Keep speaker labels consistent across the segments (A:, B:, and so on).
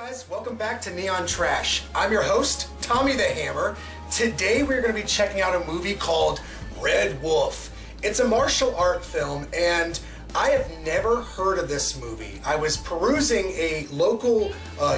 A: Guys, welcome back to Neon Trash. I'm your host, Tommy the Hammer. Today we're going to be checking out a movie called Red Wolf. It's a martial art film and I have never heard of this movie. I was perusing a local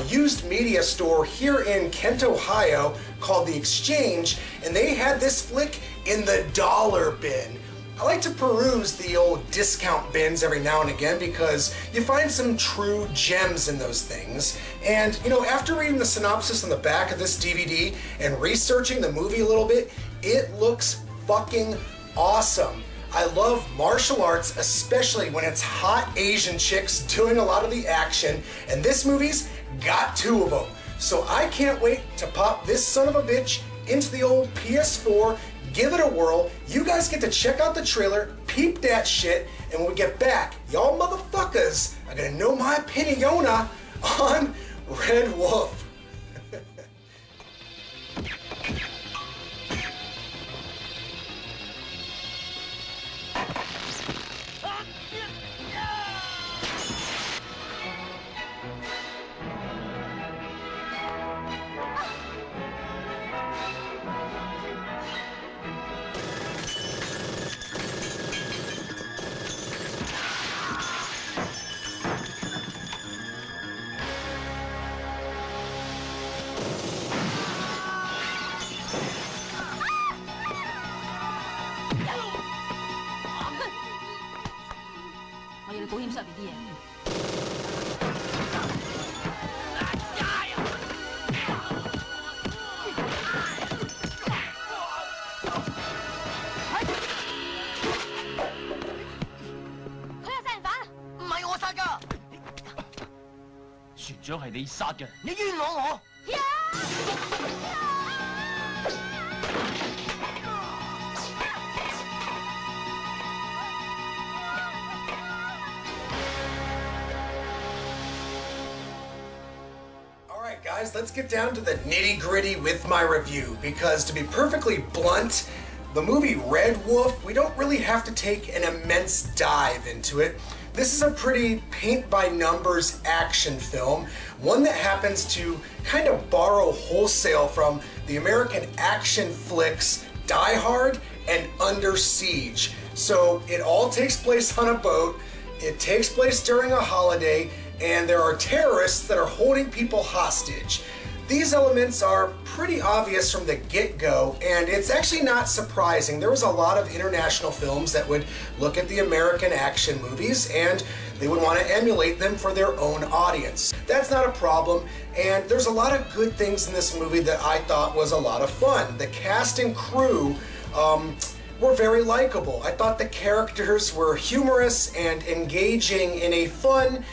A: used media store here in Kent, Ohio called The Exchange, and they had this flick in the dollar bin. I like to peruse the old discount bins every now and again because you find some true gems in those things. And, you know, after reading the synopsis on the back of this DVD and researching the movie a little bit, it looks fucking awesome. I love martial arts, especially when it's hot Asian chicks doing a lot of the action, and this movie's got two of them. So I can't wait to pop this son of a bitch into the old PS4, give it a whirl. You guys get to check out the trailer, peep that shit, and when we get back, y'all motherfuckers are gonna know my opinion on Red Wolf. Alright guys, let's get down to the nitty-gritty with my review, because to be perfectly blunt, the movie Red Wolf, we don't really have to take an immense dive into it. This is a pretty paint-by-numbers action film, one that happens to kind of borrow wholesale from the American action flicks Die Hard and Under Siege. So it all takes place on a boat, it takes place during a holiday, and there are terrorists that are holding people hostage. These elements are pretty obvious from the get-go, and it's actually not surprising. There was a lot of international films that would look at the American action movies and they would want to emulate them for their own audience. That's not a problem, and there's a lot of good things in this movie that I thought was a lot of fun. The cast and crew were very likable. I thought the characters were humorous and engaging in a fun,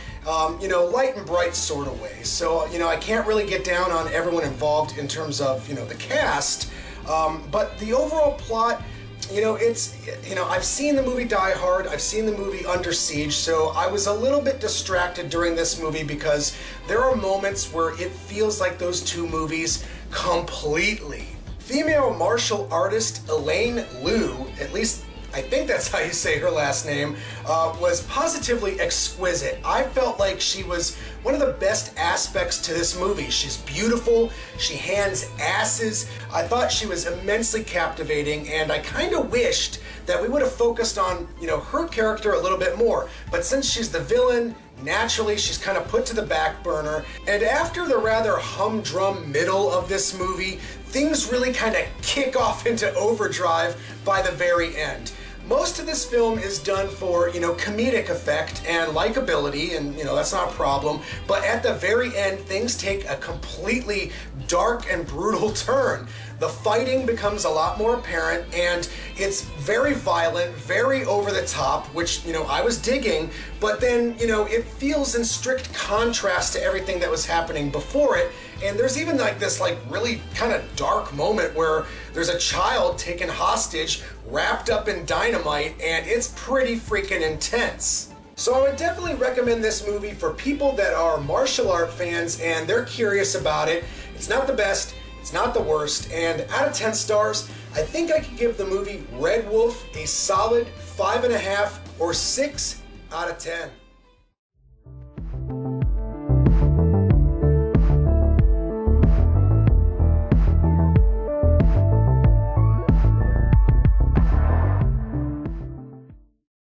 A: you know, light and bright sort of way. So, you know, I can't really get down on everyone involved in terms of, you know, the cast, but the overall plot, you know, it's, you know, I've seen the movie Die Hard, I've seen the movie Under Siege, so I was a little bit distracted during this movie because there are moments where it feels like those two movies completely. Female martial artist Elaine Liu, at least I think that's how you say her last name, was positively exquisite. I felt like she was one of the best aspects to this movie. She's beautiful, she hands asses. I thought she was immensely captivating, and I kind of wished that we would have focused on, you know, her character a little bit more. But since she's the villain, naturally she's kind of put to the back burner. And after the rather humdrum middle of this movie, things really kind of kick off into overdrive by the very end. Most of this film is done for, you know, comedic effect and likability, and, you know, that's not a problem, but at the very end, things take a completely dark and brutal turn. The fighting becomes a lot more apparent, and it's very violent, very over the top, which, you know, I was digging, but then, you know, it feels in strict contrast to everything that was happening before it. And there's even like this like really kind of dark moment where there's a child taken hostage wrapped up in dynamite, and it's pretty freaking intense. So I would definitely recommend this movie for people that are martial art fans and they're curious about it. It's not the best, it's not the worst, and out of 10 stars, I think I could give the movie Red Wolf a solid 5.5 or 6 out of 10.